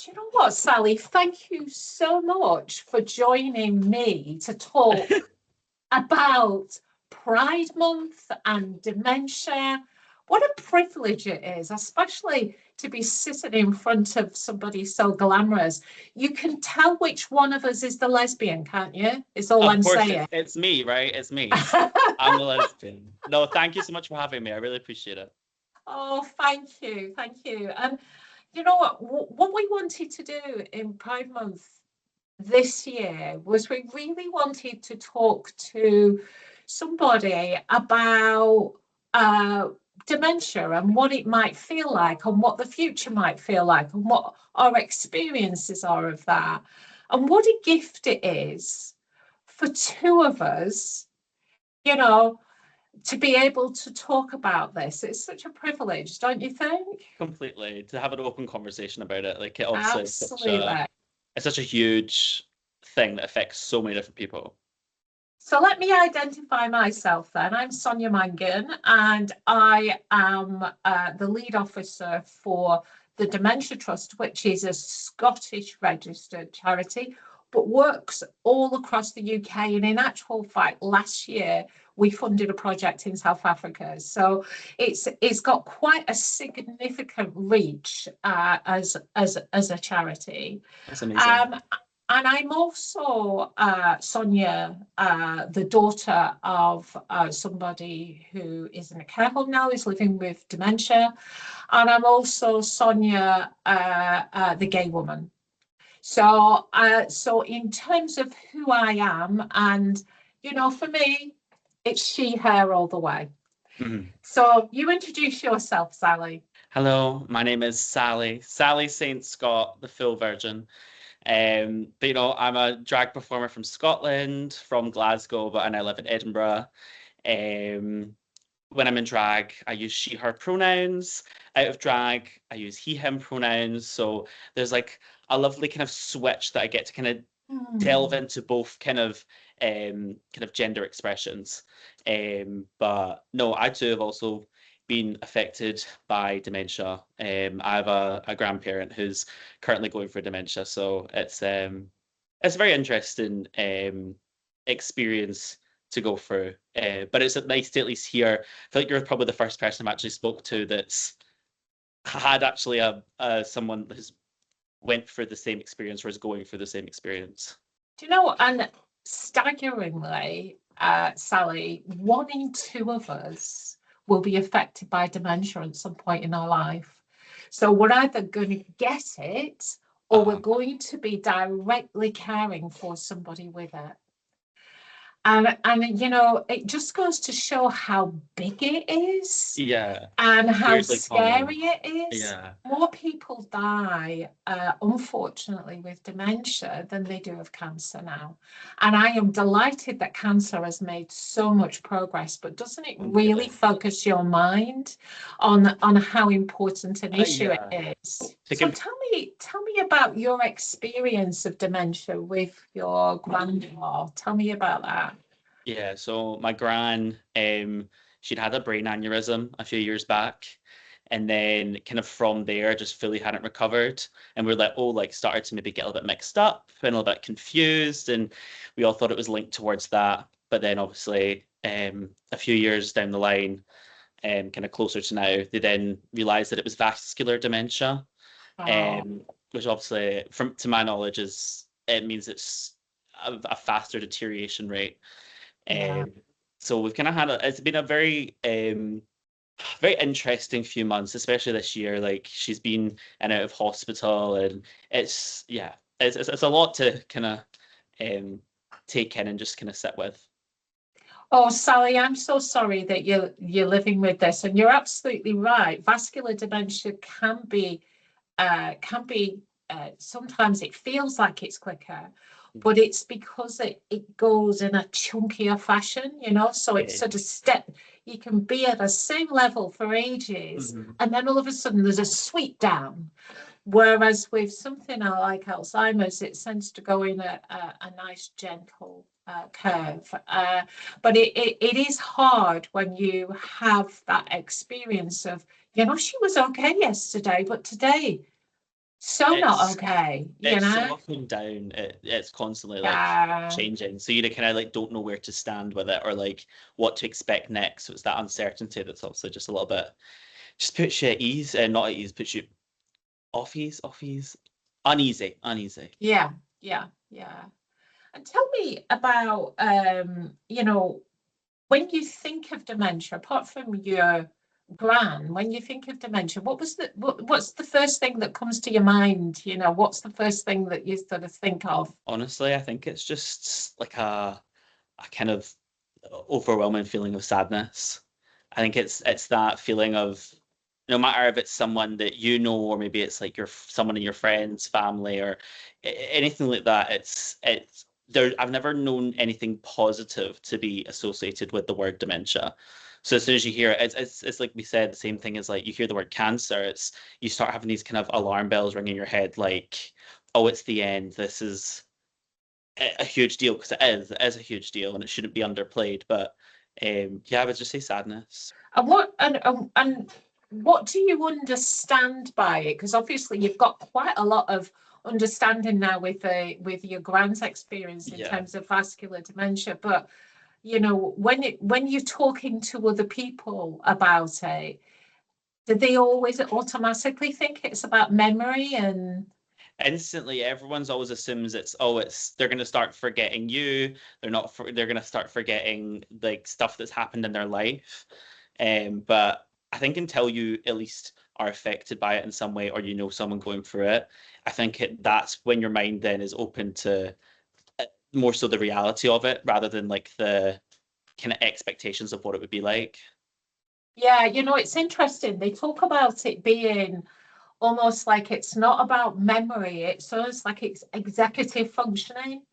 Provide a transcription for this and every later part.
Do you know what, Sally? Thank you so much for joining me to talk about Pride Month and dementia. What a privilege it is, especially to be sitting in front of somebody so glamorous. You can tell which one of us is the lesbian, can't you? Is all I'm Of course, saying. it's me, right? It's me. I'm the lesbian. No, thank you so much for having me. I really appreciate it. Oh, thank you. Thank you. And you know what we wanted to do in Pride Month this year was we really wanted to talk to somebody about dementia and what it might feel like and what the future might feel like and what our experiences are of that and what a gift it is for two of us, you know, to be able to talk about this. It's such a privilege, don't you think? Completely. To have an open conversation about it. Like, it obviously is Absolutely. it's such a huge thing that affects so many different people. So let me identify myself then. I'm Sonia Mangan and I am the lead officer for the Dementia Trust, which is a Scottish registered charity, but works all across the UK. And in actual fact, last year, we funded a project in South Africa. So it's got quite a significant reach as a charity. That's amazing. And I'm also, Sonia, the daughter of somebody who is in a care home now, is living with dementia. And I'm also Sonia, the gay woman. So in terms of who I am, and, for me, it's she, her all the way. Mhm. So you introduce yourself, Sally. Hello, my name is Sally Saint Scot, the full virgin. But I'm a drag performer from Scotland, from Glasgow, but I now live in Edinburgh. Um, when I'm in drag, I use she, her pronouns. Out of drag, I use he, him pronouns. So there's like a lovely kind of switch that I get to kind of delve into both kind of gender expressions. But no, I too have also been affected by dementia. I have a grandparent who's currently going for dementia, so it's a very interesting experience to go through. But it's nice to at least hear. I feel like you're probably the first person I've actually spoke to that's had actually a someone who's went through the same experience or is going through the same experience. Do you know, and staggeringly, Sally, one in two of us will be affected by dementia at some point in our life. So we're either going to get it or we're going to be directly caring for somebody with it. And it just goes to show how big it is. Yeah. And how Weirdly common. scary it is. Yeah. More people die, unfortunately, with dementia than they do of cancer now. And I am delighted that cancer has made so much progress, but doesn't it really focus your mind on how important an issue it is? So tell me about your experience of dementia with your grandma. Tell me about that. Yeah, so my gran, she'd had a brain aneurysm a few years back, and then kind of from there, just fully hadn't recovered. And we are like, started to maybe get a little bit mixed up and a little bit confused, and we all thought it was linked towards that. But then obviously, a few years down the line, kind of closer to now, they then realised that it was vascular dementia, which obviously, to my knowledge, it means it's a faster deterioration rate. So we've kind of it's been a very very interesting few months, especially this year. Like, she's been in and out of hospital, and it's a lot to kind of take in and just kind of sit with. Oh, Sally, I'm so sorry that you're living with this, and you're absolutely right. Vascular dementia can be sometimes it feels like it's quicker, but it's because it goes in a chunkier fashion, so it's sort of you can be at the same level for ages, and then all of a sudden there's a sweep down. Whereas with something like Alzheimer's, it tends to go in a nice gentle curve. But it is hard when you have that experience of, she was okay yesterday, but today So not It's okay, you it's know? so up and down. It's constantly like Yeah. changing. So you kind of like don't know where to stand with it or like what to expect next. So it's that uncertainty that's obviously just a little bit just puts you at ease and not at ease, puts you off ease, uneasy. Yeah, yeah, yeah. And tell me about, when you think of dementia, apart from your gran, when you think of dementia, what's the first thing that comes to your mind? What's the first thing that you sort of think of? Honestly, I think it's just like a kind of overwhelming feeling of sadness. I think it's that feeling of no matter if it's someone that you know or maybe it's like your someone in your friends, family, or anything like that. It's there. I've never known anything positive to be associated with the word dementia. So as soon as you hear it, it's like we said, the same thing as like you hear the word cancer, it's you start having these kind of alarm bells ringing in your head, like, oh, it's the end. This is a huge deal because it is a huge deal and it shouldn't be underplayed. But yeah, I would just say sadness. And what do you understand by it? Because obviously you've got quite a lot of understanding now with your grand's experience in Yeah. terms of vascular dementia. But when you're talking to other people about it, do they always automatically think it's about memory and Instantly, everyone's always assumes it's they're gonna start forgetting you. They're gonna start forgetting like stuff that's happened in their life. But I think until you at least are affected by it in some way or you know someone going through it, I think that's when your mind then is open to more so the reality of it rather than like the kind of expectations of what it would be like. yeah, it's interesting. They talk about it being almost like it's not about memory, it's almost like it's executive functioning. So,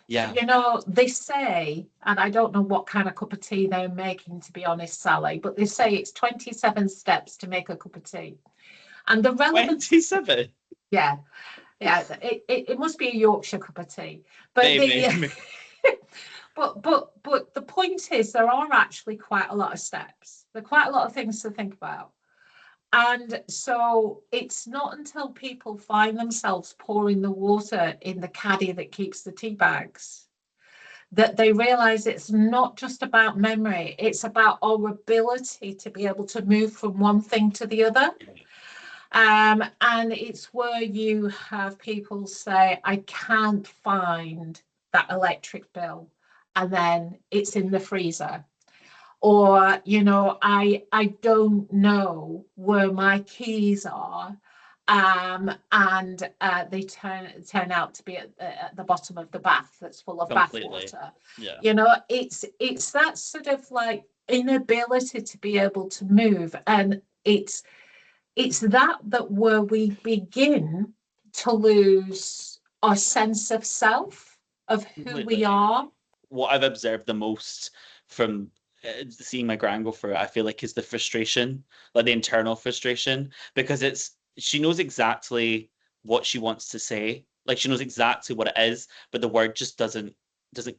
Yeah. they say, and I don't know what kind of cup of tea they're making, to be honest, Sally, but they say it's 27 steps to make a cup of tea. And the relevant, 27. yeah, yeah, it must be a Yorkshire cup of tea. But Maybe. the but the point is there are actually quite a lot of steps. There are quite a lot of things to think about. And so it's not until people find themselves pouring the water in the caddy that keeps the tea bags that they realize it's not just about memory, it's about our ability to be able to move from one thing to the other. And it's where you have people say, I can't find that electric bill, and then it's in the freezer. Or, I don't know where my keys are. And they turn out to be at the bottom of the bath that's full of bath Completely. water. Yeah. It's that sort of like inability to be able to move, and it's that where we begin to lose our sense of self, of who we Completely. are. What I've observed the most from seeing my gran go through it, I feel like is the frustration, like the internal frustration, because she knows exactly what she wants to say, like she knows exactly what it is, but the word just doesn't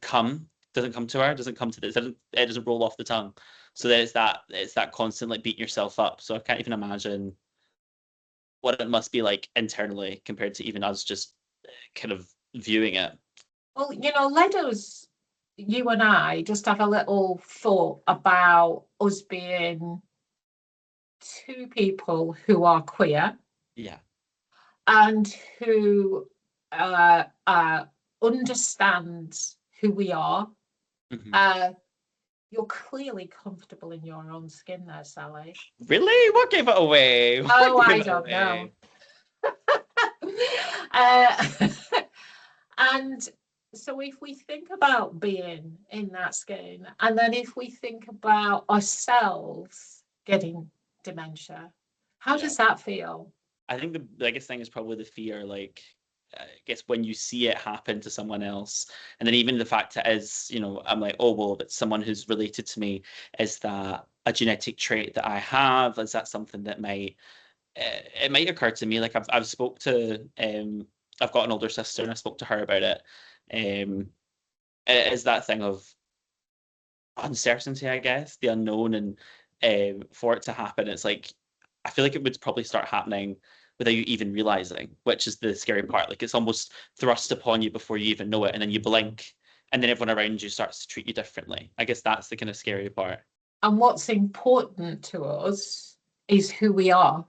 come to her, doesn't come to this, it doesn't roll off the tongue. So there's that it's that constant like beating yourself up. So I can't even imagine what it must be like internally compared to even us just kind of viewing it. Well, let us, you and I, just have a little thought about us being two people who are queer Yeah. and who understand who we are. Mhm. Uh, you're clearly comfortable in your own skin there, Sally. Really? What gave it away? What Oh, gave I it don't know. away? uh, and so if we think about being in that skin, and then if we think about ourselves getting dementia, how Yeah. does that feel? I think the biggest thing is probably the fear, like, I guess when you see it happen to someone else, and then even the fact it is, I'm like, oh, well, it's someone who's related to me. Is that a genetic trait that I have? Is that something that it might occur to me? Like I've spoke to, I've got an older sister and I spoke to her about it. It is that thing of uncertainty, I guess, the unknown, and for it to happen, it's like I feel like it would probably start happening without you even realizing, which is the scary part. Like it's almost thrust upon you before you even know it, and then you blink, and then everyone around you starts to treat you differently. I guess that's the kind of scary part. And what's important to us is who we are.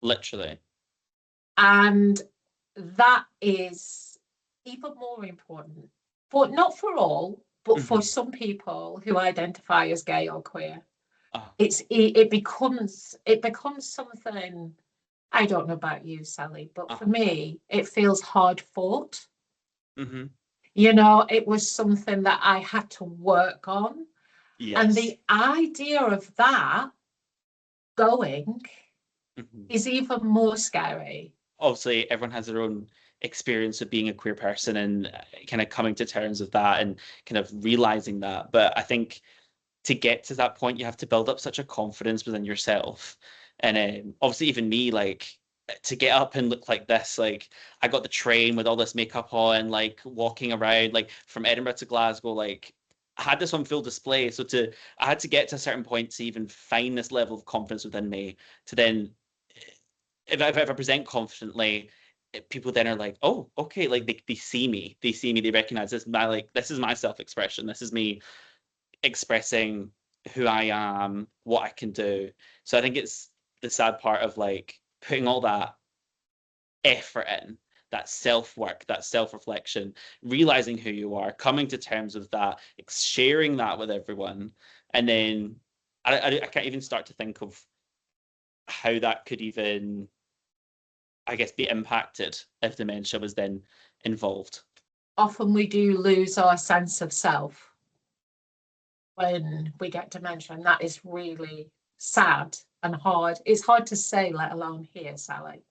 Literally. And that is even more important, but not for all, but for some people who identify as gay or queer. It becomes something. I don't know about you, Sally, but for me, it feels hard fought. You know, it was something that I had to work on. Yes. And the idea of that going is even more scary. Obviously, everyone has their own experience of being a queer person and kind of coming to terms with that and kind of realizing that. But I think to get to that point, you have to build up such a confidence within yourself. And obviously, even me, like, to get up and look like this, like I got the train with all this makeup on, like walking around, like from Edinburgh to Glasgow, like I had this on full display. So I had to get to a certain point to even find this level of confidence within me to then, if I present confidently, people then are like, oh, okay, like they see me, they recognize this. This is my self-expression. This is me expressing who I am, what I can do. So I think it's the sad part of like putting all that effort in, that self-work, that self-reflection, realizing who you are, coming to terms with that, sharing that with everyone. And then I can't even start to think of how that could even, I guess, be impacted if dementia was then involved. Often we do lose our sense of self when we get dementia, and that is really sad and hard. It's hard to say, let alone hear, Sally.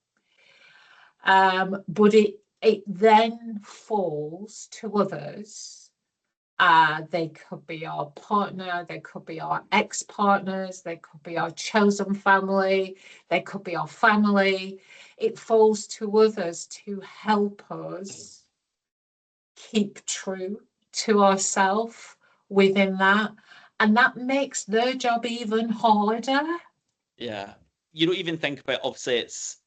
But it then falls to others. They could be our partner, they could be our ex-partners, they could be our chosen family, they could be our family. It falls to others to help us keep true to ourselves within that. And that makes their job even harder. Yeah. You don't even think about, obviously, it's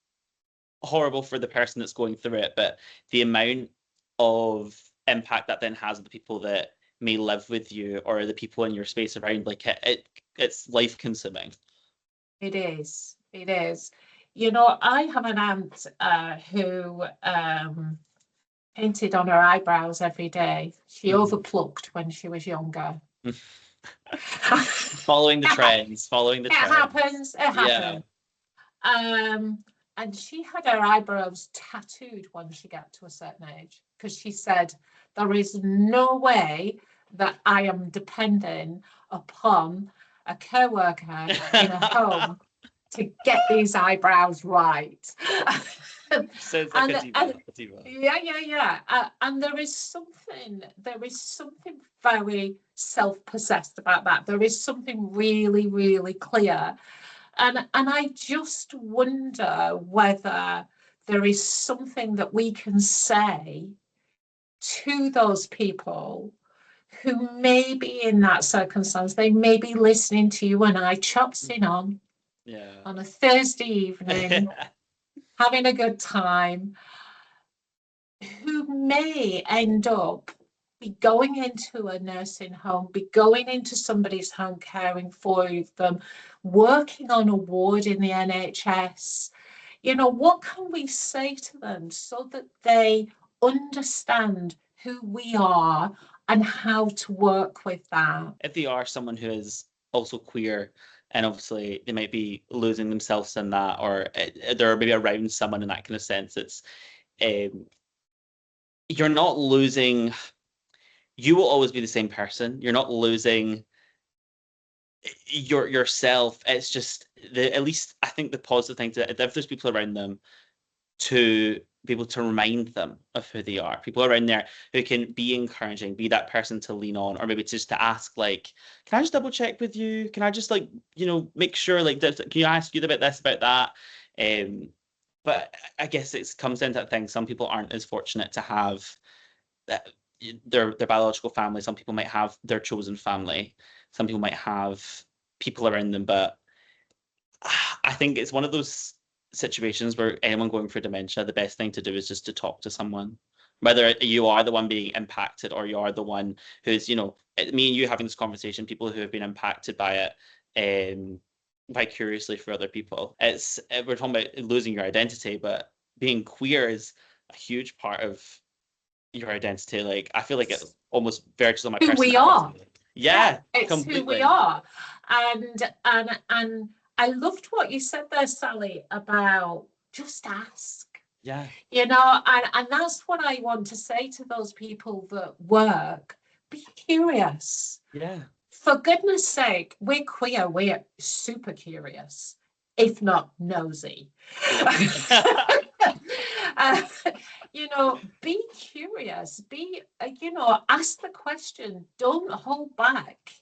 horrible for the person that's going through it, but the amount of impact that then has on the people that may live with you or the people in your space around, like it's life consuming. It is. It is. You know, I have an aunt who painted on her eyebrows every day. She overplucked when she was younger. Following the trends. It happens. It happens. And she had her eyebrows tattooed when she got to a certain age because she said, there is no way that I am depending upon a care worker in a home to get these eyebrows right. Sounds like a diva. Yeah. And there is something very self-possessed about that. There is something really, really clear. And I just wonder whether there is something that we can say to those people who may be in that circumstance. They may be listening to you and I chopping on a Thursday evening, having a good time, who may end up be going into a nursing home, be going into somebody's home caring for them, working on a ward in the NHS. You know, what can we say to them so that they understand who we are and how to work with that? If they are someone who is also queer and obviously they might be losing themselves in that, or they're maybe around someone in that kind of sense, it's you're not losing, you will always be the same person. You're not losing yourself. It's just at least I think the positive thing to, if there's people around them, to be able to remind them of who they are, people around there who can be encouraging, be that person to lean on, or maybe just to ask, like, can I just double check with you? Can I just, like, you know, make sure, like, can you ask you about this, about that? But I guess it comes into that thing. Some people aren't as fortunate to have that their biological family. Some people might have their chosen family. Some people might have people around them. But I think it's one of those situations where anyone going through dementia, the best thing to do is just to talk to someone, whether you are the one being impacted or you are the one who's, you know, me and you having this conversation, people who have been impacted by it vicariously for other people. We're talking about losing your identity, but being queer is a huge part of your identity. Like, I feel like it's almost verges on my personality. Who we are. Yeah, it's completely. who we are. And I loved what you said there, Sally, about just ask. Yeah. You know, and that's what I want to say to those people that work. Be curious. Yeah. For goodness sake, we're queer, we're super curious, if not nosy. You know, be curious, ask the question, don't hold back,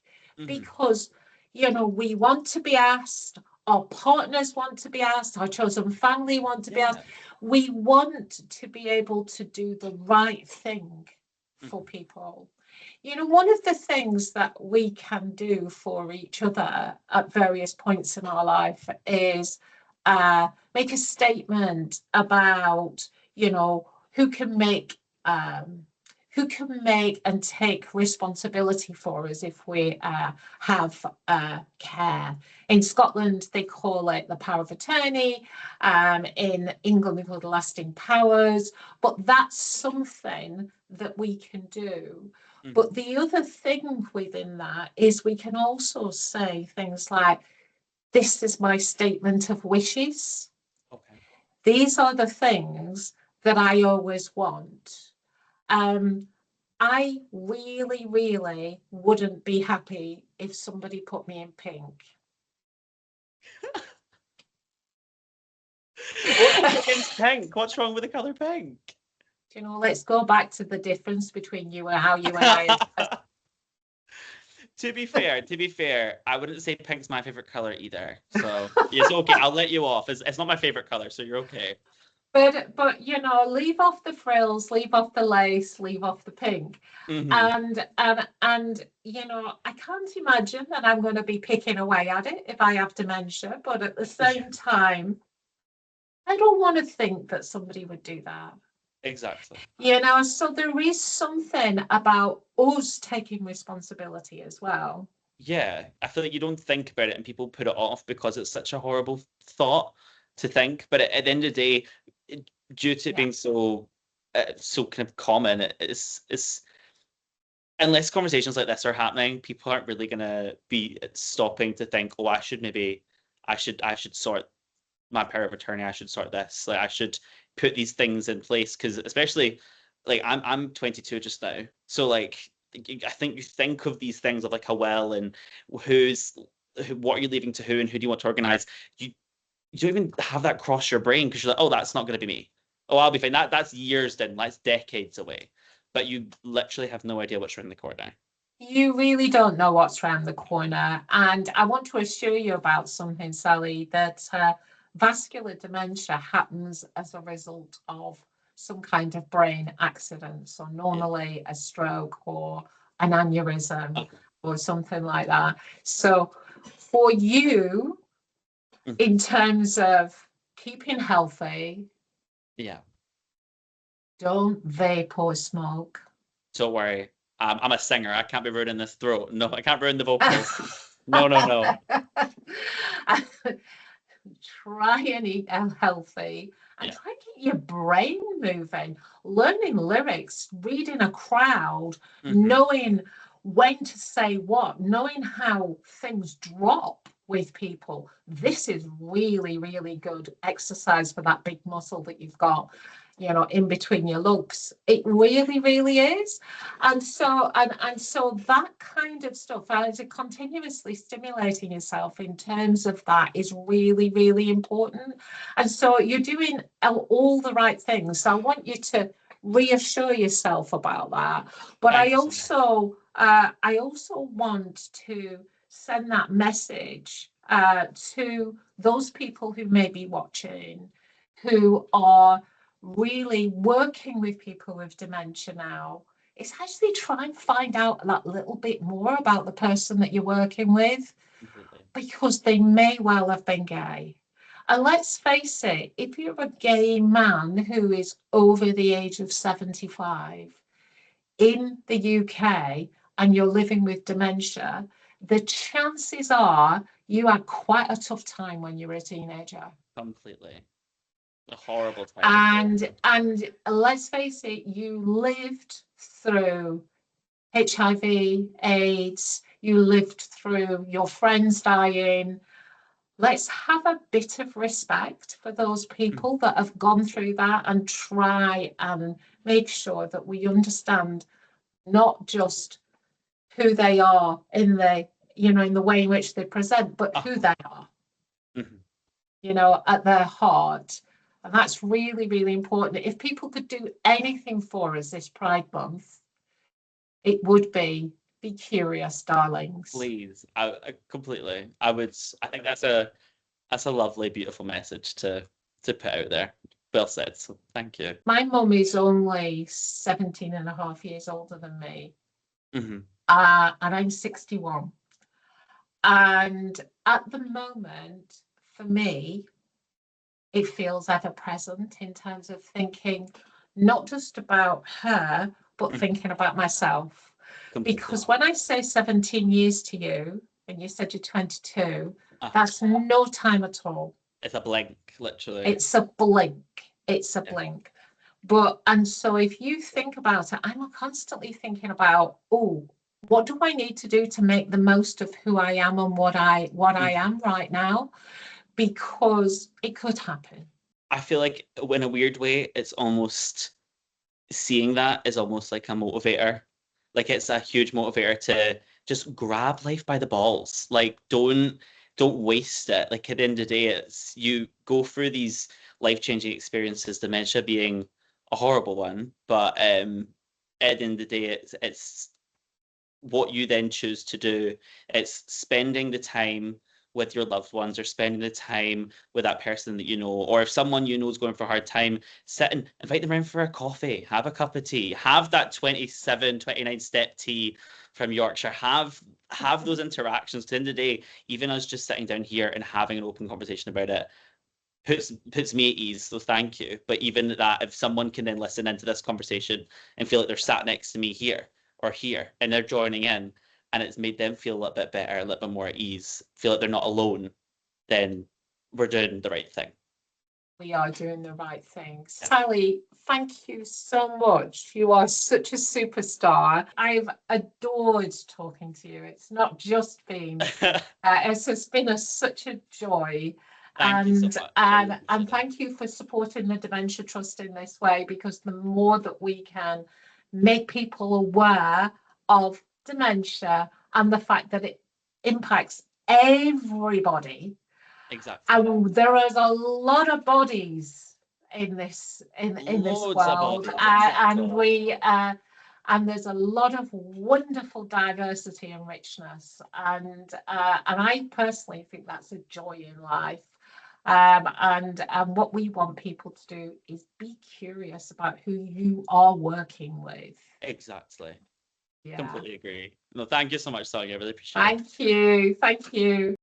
because, you know, we want to be asked, our partners want to be asked, our chosen family want to be asked. We want to be able to do the right thing for people. You know, one of the things that we can do for each other at various points in our life is make a statement about, you know, who can make and take responsibility for us if we have care. In Scotland, they call it the power of attorney. In England, they call it lasting powers. But that's something that we can do. But the other thing within that is we can also say things like, this is my statement of wishes. Okay. These are the things that I always want. I really, really wouldn't be happy if somebody put me in pink. What's against pink? What's wrong with the colour pink? You know, let's go back to the difference between you and how you and I. To be fair, I wouldn't say pink's my favorite color either. So it's okay. I'll let you off. It's not my favorite color, so you're okay. But you know, leave off the frills, leave off the lace, leave off the pink. And you know, I can't imagine that I'm going to be picking away at it if I have dementia, but at the same time, I don't want to think that somebody would do that. Exactly. You know, so there is something about us taking responsibility as well. Yeah, I feel like you don't think about it and people put it off because it's such a horrible thought to think. But at the end of the day, due to it being so kind of common, it's unless conversations like this are happening, people aren't really gonna be stopping to think, oh, I should sort my power of attorney. I should sort this. Like, I should put these things in place, because especially like I'm 22 just now, so like I think you think of these things of like a will and what are you leaving to who and who do you want to organize. You don't even have that cross your brain because you're like, oh, that's not going to be me. Oh, I'll be fine. That's years then. That's decades away. But you literally have no idea what's around the corner. You really don't know what's around the corner. And I want to assure you about something, Sally, that vascular dementia happens as a result of some kind of brain accident. So normally a stroke or an aneurysm or something like that. So for you, in terms of keeping healthy, don't vape or smoke. Don't worry. I'm a singer. I can't be ruining this throat. No, I can't ruin the vocals. No. Try and eat healthy and try and get your brain moving, learning lyrics, reading a crowd, knowing when to say what, knowing how things drop with people. This is really, really good exercise for that big muscle that you've got, you know, in between your lugs. It really, really is. And so that kind of stuff, as continuously stimulating yourself in terms of that, is really, really important. And so you're doing all the right things. So I want you to reassure yourself about that. But I also want to send that message to those people who may be watching, who are really working with people with dementia now. It's actually try and find out that little bit more about the person that you're working with, because they may well have been gay. And let's face it, if you're a gay man who is over the age of 75 in the UK and you're living with dementia, the chances are you had quite a tough time when you were a teenager. Completely. A horrible time. And let's face it, you lived through HIV, AIDS, you lived through your friends dying. Let's have a bit of respect for those people that have gone through that and try and make sure that we understand not just who they are in the, in the way in which they present, but who they are, at their heart. And that's really, really important. If people could do anything for us this Pride Month, it would be curious, darlings. Please, I completely. I think that's a lovely, beautiful message to put out there. Well said. So thank you. My mum is only 17 and a half years older than me. And I'm 61. And at the moment, for me, it feels ever present in terms of thinking not just about her, but thinking about myself. Completely. Because when I say 17 years to you, and you said you're 22, that's no time at all. It's a blink, literally. It's a blink. It's a blink. And so if you think about it, I'm constantly thinking about, what do I need to do to make the most of who I am and what I am right now? Because it could happen. I feel like in a weird way, it's almost seeing that is almost like a motivator. Like it's a huge motivator to just grab life by the balls. Like don't waste it. Like at the end of the day, it's you go through these life-changing experiences, dementia being a horrible one, but at the end of the day, it's what you then choose to do. It's spending the time with your loved ones or spending the time with that person that you know, or if someone you know is going for a hard time, sit and invite them around for a coffee, have a cup of tea, have that 27, 29 step tea from Yorkshire, have those interactions. At the end of the day, even us just sitting down here and having an open conversation about it puts me at ease, so thank you. But even that, if someone can then listen into this conversation and feel like they're sat next to me here or here and they're joining in, and it's made them feel a little bit better, a little bit more at ease, feel like they're not alone, then we're doing the right thing. We are doing the right thing. Yeah. Sally, thank you so much. You are such a superstar. I've adored talking to you. It's not just been, it's been such a joy. Thank you so much. And thank you for supporting the Dementia Trust in this way, because the more that we can make people aware of dementia and the fact that it impacts everybody. Exactly. And there is a lot of bodies in this world, and there's a lot of wonderful diversity and richness, and I personally think that's a joy in life. And what we want people to do is be curious about who you are working with. Exactly. Yeah. Completely agree. No, thank you so much, Sonia. I really appreciate it. Thank you. Thank you.